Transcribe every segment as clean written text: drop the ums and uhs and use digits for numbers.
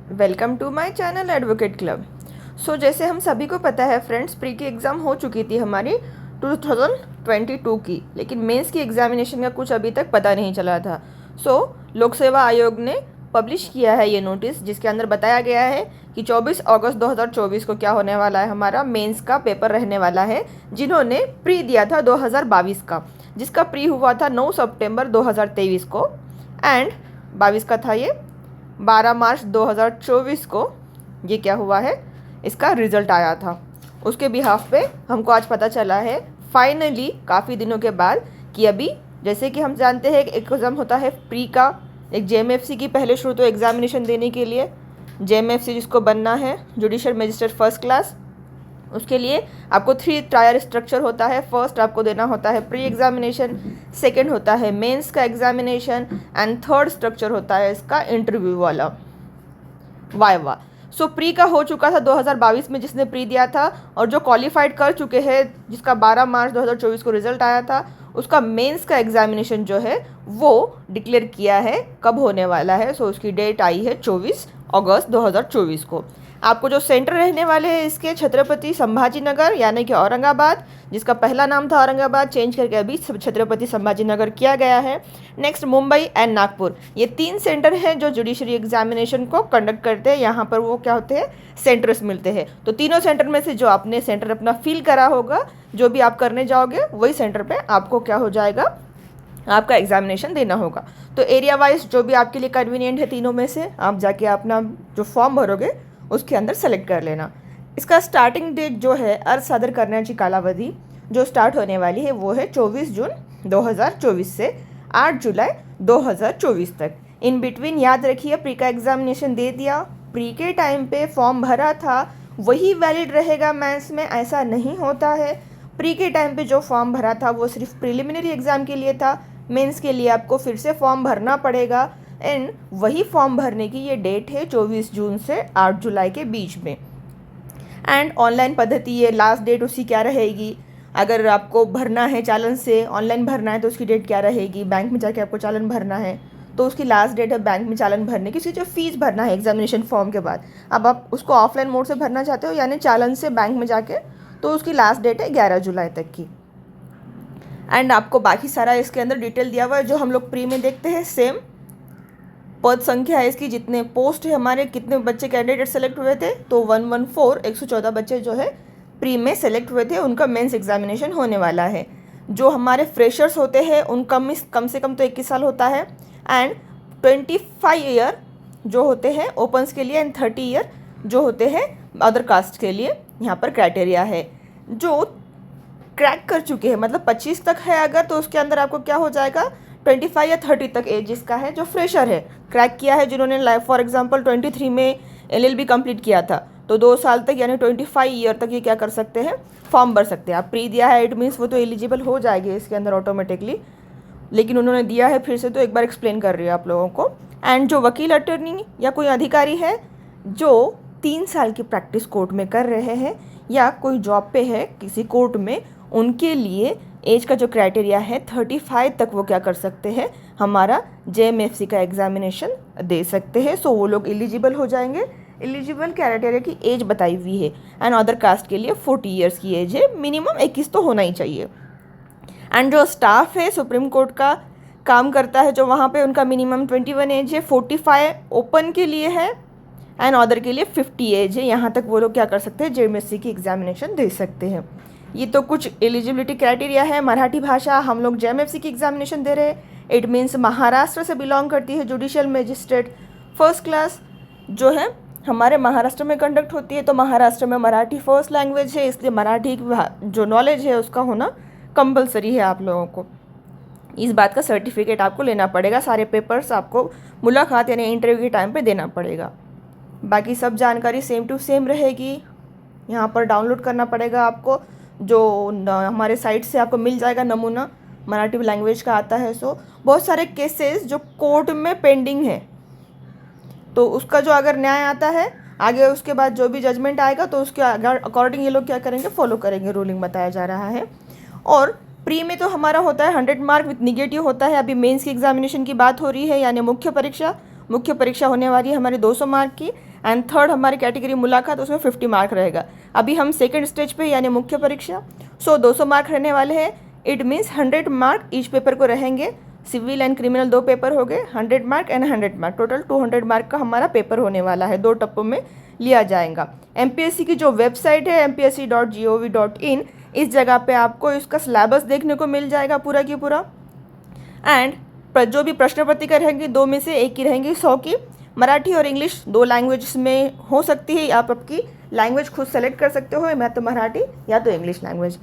Welcome to my channel advocate club. जैसे हम सभी को पता है फ्रेंड्स, प्री की एग्ज़ाम हो चुकी थी हमारी 2022 की, लेकिन मेंस की एग्ज़ामिनेशन का कुछ अभी तक पता नहीं चला था। लोक सेवा आयोग ने पब्लिश किया है ये नोटिस, जिसके अंदर बताया गया है कि 24 अगस्त 2024 को क्या होने वाला है, हमारा मेंस का पेपर रहने वाला है। जिन्होंने प्री दिया था 2022 का, जिसका प्री हुआ था 9 सितंबर 2023 को, एंड 22 का था ये 12 मार्च 2024 को ये क्या हुआ है, इसका रिज़ल्ट आया था। उसके बिहाफ पे हमको आज पता चला है फाइनली काफ़ी दिनों के बाद कि अभी जैसे कि हम जानते हैं एक एग्ज़ाम होता है प्री का, एक जेएमएफसी की पहले शुरू तो एग्ज़ामिनेशन देने के लिए, जेएमएफसी जिसको बनना है जुडिशियल मजिस्ट्रेट फर्स्ट क्लास, उसके लिए आपको 3 टायर स्ट्रक्चर होता है। फर्स्ट आपको देना होता है प्री एग्जामिनेशन, सेकंड होता है मेंस का एग्जामिनेशन, एंड थर्ड स्ट्रक्चर होता है इसका इंटरव्यू वाला वाइवा। प्री का हो चुका था 2022 में जिसने प्री दिया था, और जो क्वालिफाइड कर चुके हैं जिसका 12 मार्च 2024 को रिजल्ट आया था, उसका मेंस का एग्जामिनेशन जो है वो डिक्लेयर किया है कब होने वाला है। उसकी डेट आई है 24 अगस्त 2024 को। आपको जो सेंटर रहने वाले हैं इसके छत्रपति संभाजी नगर यानी कि औरंगाबाद, जिसका पहला नाम था औरंगाबाद, चेंज करके अभी छत्रपति संभाजी नगर किया गया है। नेक्स्ट मुंबई एंड नागपुर, ये 3 सेंटर हैं जो जुडिशरी एग्जामिनेशन को कंडक्ट करते हैं। यहाँ पर वो क्या होते हैं, सेंटर्स मिलते हैं। तो तीनों सेंटर में से जो आपने सेंटर अपना फिल करा होगा, जो भी आप करने जाओगे वही सेंटर पर आपको क्या हो जाएगा, आपका एग्जामिनेशन देना होगा। तो एरिया वाइज जो भी आपके लिए कन्वीनियंट है तीनों में से आप जाके अपना जो फॉर्म भरोगे उसके अंदर सेलेक्ट कर लेना। इसका स्टार्टिंग डेट जो है अर्ज सादर करण्याची कालावधि जो स्टार्ट होने वाली है वो है 24 जून 2024 से 8 जुलाई 2024 तक। इन बिटवीन याद रखिए, प्री का एग्जामिनेशन दे दिया, प्री के टाइम पे फॉर्म भरा था वही वैलिड रहेगा मेंस में, ऐसा नहीं होता है। प्री के टाइम पे जो फॉर्म भरा था वो सिर्फ प्रिलिमिनरी एग्ज़ाम के लिए था, मेंस के लिए आपको फिर से फॉर्म भरना पड़ेगा। एंड वही फॉर्म भरने की ये डेट है 24 जून से 8 जुलाई के बीच में। एंड ऑनलाइन पद्धति, ये लास्ट डेट उसकी क्या रहेगी, अगर आपको भरना है चालान से ऑनलाइन भरना है तो उसकी डेट क्या रहेगी, बैंक में जाके आपको चालान भरना है तो उसकी लास्ट डेट है बैंक में चालान भरने की। उसकी जो फीस भरना है एग्जामिनेशन फॉर्म के बाद, अब आप उसको ऑफलाइन मोड से भरना चाहते हो यानी चालान से बैंक में जाके, तो उसकी लास्ट डेट है 11 जुलाई तक की। एंड आपको बाकी सारा इसके अंदर डिटेल दिया हुआ है जो हम लोग प्री में देखते हैं। सेम पद संख्या है इसकी, जितने पोस्ट है हमारे, कितने बच्चे कैंडिडेट सेलेक्ट हुए थे, तो 114 बच्चे जो है प्री में सेलेक्ट हुए थे, उनका मेंस एग्जामिनेशन होने वाला है। जो हमारे फ्रेशर्स होते हैं उनका कम से कम तो 21 साल होता है, एंड 25 ईयर जो होते हैं ओपन्स के लिए, एंड 30 ईयर जो होते हैं अदर कास्ट के लिए। यहाँ पर क्राइटेरिया है जो क्रैक कर चुके हैं, मतलब 25 तक है अगर, तो उसके अंदर आपको क्या हो जाएगा, 25 या 30 तक एज जिसका है, जो फ्रेशर है, क्रैक किया है जिन्होंने लाइफ फॉर एग्जांपल 23 में एलएलबी कंप्लीट किया था, तो 2 साल तक यानी 25 ईयर तक ये क्या कर सकते हैं, फॉर्म भर सकते हैं। आप प्री दिया है इट मीन्स वो तो एलिजिबल हो जाएगी इसके अंदर ऑटोमेटिकली, लेकिन उन्होंने दिया है फिर से तो एक बार एक्सप्लेन कर रही है आप लोगों को। एंड जो वकील अटर्नी या कोई अधिकारी है जो 3 साल की प्रैक्टिस कोर्ट में कर रहे हैं या कोई जॉब पे है किसी कोर्ट में, उनके लिए एज का जो क्राइटेरिया है 35 तक वो क्या कर सकते हैं, हमारा जेएमएफसी का एग्जामिनेशन दे सकते हैं। वो लोग एलिजिबल हो जाएंगे। एलिजिबल क्राइटेरिया की एज बताई हुई है। एंड अदर कास्ट के लिए 40 ईयर्स की एज है, मिनिमम 21 तो होना ही चाहिए। एंड जो स्टाफ है सुप्रीम कोर्ट का काम करता है जो वहाँ पे, उनका मिनिमम 21 एज है, 45 ओपन के लिए है, एंड अदर के लिए 50 एज है। यहाँ तक वो लोग क्या कर सकते हैं, जेएमएफसी की एग्जामिनेशन दे सकते हैं। ये तो कुछ एलिजिबिलिटी क्राइटेरिया है। मराठी भाषा हम लोग जेएमएफसी की एग्जामिनेशन दे रहे हैं, इट मीन्स महाराष्ट्र से बिलोंग करती है जुडिशियल मजिस्ट्रेट फर्स्ट क्लास जो है हमारे महाराष्ट्र में कंडक्ट होती है। तो महाराष्ट्र में मराठी फर्स्ट लैंग्वेज है, इसलिए मराठी जो नॉलेज है उसका होना कंपलसरी है। आप लोगों को इस बात का सर्टिफिकेट आपको लेना पड़ेगा, सारे पेपर्स आपको मुलाकात यानी इंटरव्यू के टाइम पे देना पड़ेगा। बाकी सब जानकारी सेम टू सेम रहेगी। यहाँ पर डाउनलोड करना पड़ेगा आपको, जो हमारे साइट से आपको मिल जाएगा नमूना, मराठी लैंग्वेज का आता है। बहुत सारे केसेस जो कोर्ट में पेंडिंग है, तो उसका जो अगर न्याय आता है आगे, उसके बाद जो भी जजमेंट आएगा तो उसके अकॉर्डिंग ये लोग क्या करेंगे, फॉलो करेंगे, रूलिंग बताया जा रहा है। और प्री में तो हमारा होता है 100 मार्क विथ निगेटिव होता है। अभी मेंस की एग्जामिनेशन की बात हो रही है, यानी मुख्य परीक्षा होने वाली है हमारी 200 मार्क की। एंड थर्ड हमारी कैटेगरी मुलाकात, उसमें 50 मार्क रहेगा। अभी हम सेकेंड स्टेज पे यानी मुख्य परीक्षा, 200 मार्क रहने वाले हैं। It means 100 mark each paper को रहेंगे। सिविल एंड क्रिमिनल 2 पेपर हो गए, 100 mark and 100 mark, total 200 mark का हमारा पेपर होने वाला है, 2 टप्पों में लिया जाएगा। एमपीएससी की जो वेबसाइट है mpsc.gov.in, इस जगह पे आपको इसका सिलेबस देखने को मिल जाएगा पूरा की पूरा। एंड जो भी प्रश्न पत्रिका रहेंगी 2 में से 1 की रहेंगी 100 की। मराठी और इंग्लिश 2 लैंग्वेज में हो सकती है, आप आपकी लैंग्वेज खुद सेलेक्ट कर सकते हो, मैं तो मराठी या तो इंग्लिश लैंग्वेज।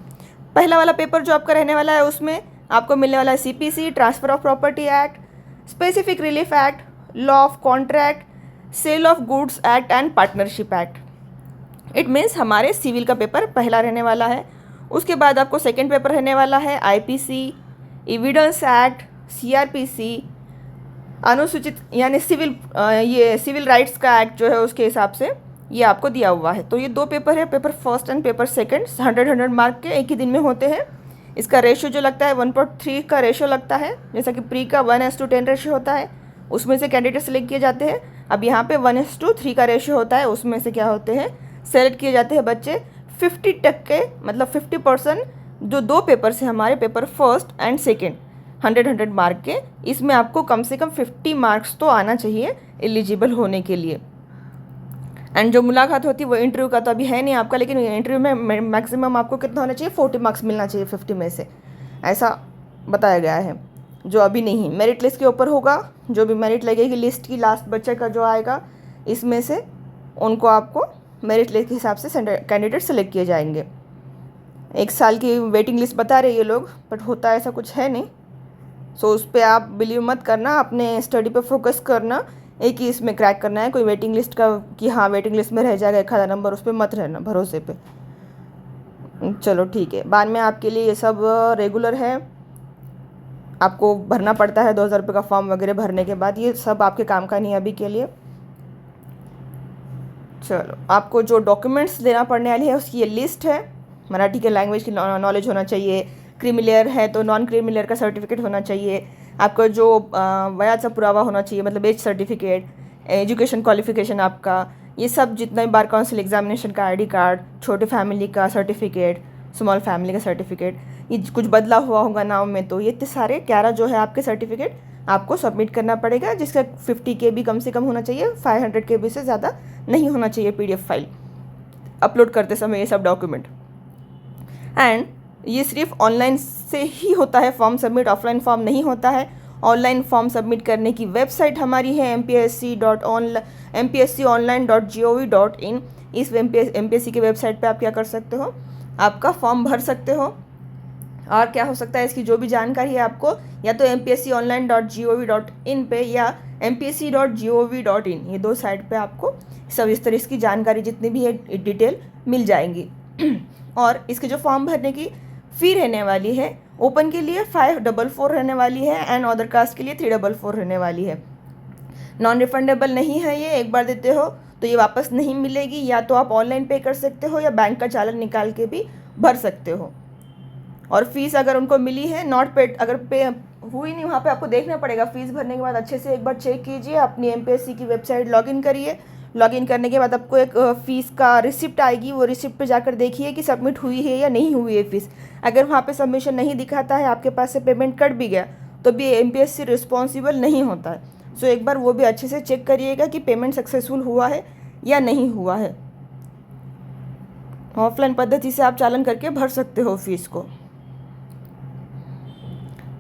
पहला वाला पेपर जो आपका रहने वाला है उसमें आपको मिलने वाला है CPC, transfer of property act, specific relief act, law of contract, sale of goods act and partnership act. It means हमारे सिविल का पेपर पहला रहने वाला है। उसके बाद आपको सेकेंड पेपर रहने वाला है आईपीसी, एविडेंस एक्ट, सीआरपीसी, अनुसूचित यानी सिविल राइट्स का एक्ट जो है उसके हिसाब से ये आपको दिया हुआ है। तो ये 2 पेपर है, paper first and paper second, 100 mark के एक ही दिन में होते हैं। इसका रेशियो जो लगता है 1.3 का रेशियो लगता है, जैसा कि प्री का 1:10 रेशियो होता है, उसमें से कैंडिडेट सेलेक्ट किए जाते हैं। अब यहाँ पे 1:3 का रेशियो होता है, उसमें से क्या होते हैं सेलेक्ट किए जाते हैं बच्चे 50% मतलब 50%, जो 2 पेपर से हमारे paper first and second 100 mark के, इसमें आपको कम से कम 50 मार्क्स तो आना चाहिए एलिजिबल होने के लिए। एंड जो मुलाकात होती है वो इंटरव्यू का तो अभी है नहीं आपका, लेकिन इंटरव्यू में मैक्सिमम आपको कितना होना चाहिए 40 मार्क्स मिलना चाहिए 50 में से, ऐसा बताया गया है। जो अभी नहीं, मेरिट लिस्ट के ऊपर होगा, जो भी मेरिट लगेगी लिस्ट की लास्ट बच्चे का जो आएगा, इसमें से उनको आपको मेरिट लिस्ट के हिसाब से कैंडिडेट सेलेक्ट किए जाएंगे। 1 साल की वेटिंग लिस्ट बता रहे ये लोग, बट होता ऐसा कुछ है नहीं। उस पर आप बिलीव मत करना, अपने स्टडी पे फोकस करना, एक ही इसमें क्रैक करना है। कोई वेटिंग लिस्ट का कि हाँ वेटिंग लिस्ट में रह जाएगा 1 आधा नंबर, उस पर मत रहना भरोसे पे। चलो ठीक है, बाद में आपके लिए ये सब रेगुलर है, आपको भरना पड़ता है 2000 रुपये का फॉर्म वगैरह भरने के बाद, ये सब आपके काम का नहीं है अभी के लिए। चलो, आपको जो डॉक्यूमेंट्स देना पड़ने वाली है उसकी ये लिस्ट है। मराठी के लैंग्वेज की नॉलेज होना चाहिए, क्रीमिलियर है तो नॉन क्रीमिलियर का सर्टिफिकेट होना चाहिए, आपका जो वयाचा पुरावा होना चाहिए मतलब एज सर्टिफिकेट, एजुकेशन क्वालिफिकेशन आपका, ये सब जितना भी बार काउंसिल एग्जामिनेशन का आईडी कार्ड, छोटे फैमिली का सर्टिफिकेट, स्मॉल फैमिली का सर्टिफिकेट, ये कुछ बदला हुआ होगा नाम में तो ये इतने सारे 11 जो है आपके सर्टिफिकेट आपको सबमिट करना पड़ेगा, जिसका 50 KB कम से कम होना चाहिए, 500 KB से ज़्यादा नहीं होना चाहिए PDF फाइल अपलोड करते समय ये सब डॉक्यूमेंट। एंड ये सिर्फ ऑनलाइन से ही होता है फॉर्म सबमिट, ऑफलाइन फॉर्म नहीं होता है। ऑनलाइन फॉर्म सबमिट करने की वेबसाइट हमारी है mpsconline.gov.in। इस MPSC की वेबसाइट पे आप क्या कर सकते हो, आपका फॉर्म भर सकते हो। और क्या हो सकता है इसकी जो भी जानकारी है आपको या तो mpsconline.gov.in पे या mpsc.gov.in, ये 2 साइट पे आपको सब इस तरह की जानकारी जितनी भी है डिटेल मिल जाएंगी। और इसके जो फॉर्म भरने की फ़ी रहने वाली है, ओपन के लिए 544 रहने वाली है एंड अदर कास्ट के लिए 344 रहने वाली है। नॉन रिफंडेबल नहीं है ये, एक बार देते हो तो ये वापस नहीं मिलेगी, या तो आप ऑनलाइन पे कर सकते हो या बैंक का चालान निकाल के भी भर सकते हो। और फीस अगर उनको मिली है नॉट पेड, अगर पे हुई नहीं, वहाँ पे आपको देखना पड़ेगा। फीस भरने के बाद अच्छे से एक बार चेक कीजिए, अपनी MPSC की वेबसाइट लॉगिन करिए। लॉगिन करने के बाद आपको एक फ़ीस का रिसिप्ट आएगी, वो रिसिप्ट पे जाकर देखिए कि सबमिट हुई है या नहीं हुई है फ़ीस। अगर वहाँ पे सबमिशन नहीं दिखाता है, आपके पास से पेमेंट कट भी गया, तो भी MPSC रिस्पॉन्सिबल नहीं होता है। सो एक बार वो भी अच्छे से चेक करिएगा कि पेमेंट सक्सेसफुल हुआ है या नहीं हुआ है। ऑफलाइन पद्धति से आप चालान करके भर सकते हो फीस को।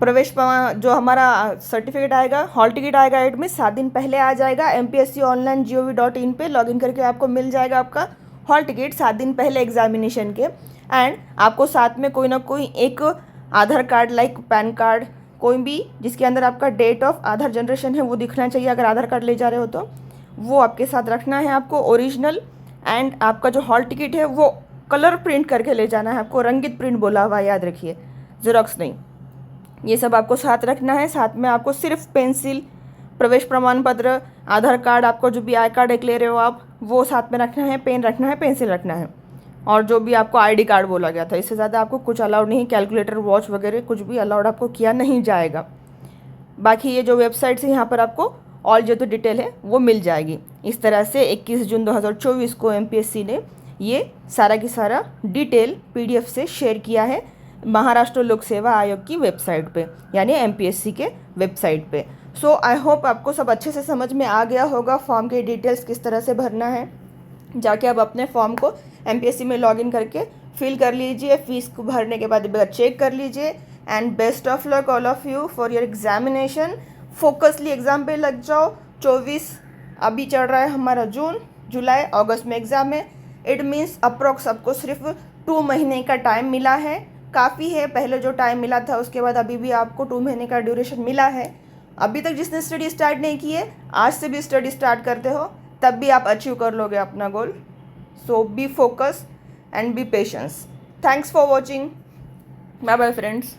प्रवेश जो हमारा सर्टिफिकेट आएगा, हॉल टिकट आएगा, एडमिट 7 दिन पहले आ जाएगा। mpsconline.gov.in पे लॉगिन करके आपको मिल जाएगा आपका हॉल टिकट 7 दिन पहले एग्जामिनेशन के। एंड आपको साथ में कोई ना कोई एक आधार कार्ड लाइक पैन कार्ड, कोई भी जिसके अंदर आपका डेट ऑफ आधार जनरेशन है वो दिखना चाहिए। अगर आधार कार्ड ले जा रहे हो तो वो आपके साथ रखना है आपको ओरिजिनल। एंड आपका जो हॉल टिकट है वो कलर प्रिंट करके ले जाना है आपको, रंगित प्रिंट बोला हुआ याद रखिए, ज़ेरॉक्स नहीं। ये सब आपको साथ रखना है। साथ में आपको सिर्फ पेंसिल, प्रवेश प्रमाण पत्र, आधार कार्ड, आपको जो भी आई कार्ड एक ले रहे हो आप वो साथ में रखना है, पेन रखना है, पेंसिल रखना है, और जो भी आपको आईडी कार्ड बोला गया था। इससे ज़्यादा आपको कुछ अलाउड नहीं, कैलकुलेटर, वॉच वगैरह कुछ भी अलाउड आपको किया नहीं जाएगा। बाकी ये जो वेबसाइट्स है यहाँ पर आपको ऑल जो तो डिटेल है वो मिल जाएगी। इस तरह से 21 जून 2024 को एमपीएससी ने ये सारा की सारा डिटेल पीडीएफ से शेयर किया है महाराष्ट्र लोक सेवा आयोग की वेबसाइट पे, यानी एमपीएससी के वेबसाइट पे। सो आई होप आपको सब अच्छे से समझ में आ गया होगा फॉर्म के डिटेल्स किस तरह से भरना है। जाके आप अपने फॉर्म को एमपीएससी में लॉगिन करके फिल कर लीजिए, फीस को भरने के बाद एक बार चेक कर लीजिए। And best of luck all of you for your examination. फोकसली exam पे लग जाओ। 24 अभी चल रहा है हमारा जून, जुलाई, अगस्त में एग्ज़ाम है। इट मीन्स अप्रॉक्स आपको सिर्फ 2 महीने का टाइम मिला है, काफ़ी है। पहले जो टाइम मिला था उसके बाद अभी भी आपको 2 महीने का ड्यूरेशन मिला है। अभी तक जिसने स्टडी स्टार्ट नहीं की है, आज से भी स्टडी स्टार्ट करते हो तब भी आप अचीव कर लोगे अपना goal. So be focus and be patience. Thanks for watching. Bye bye friends.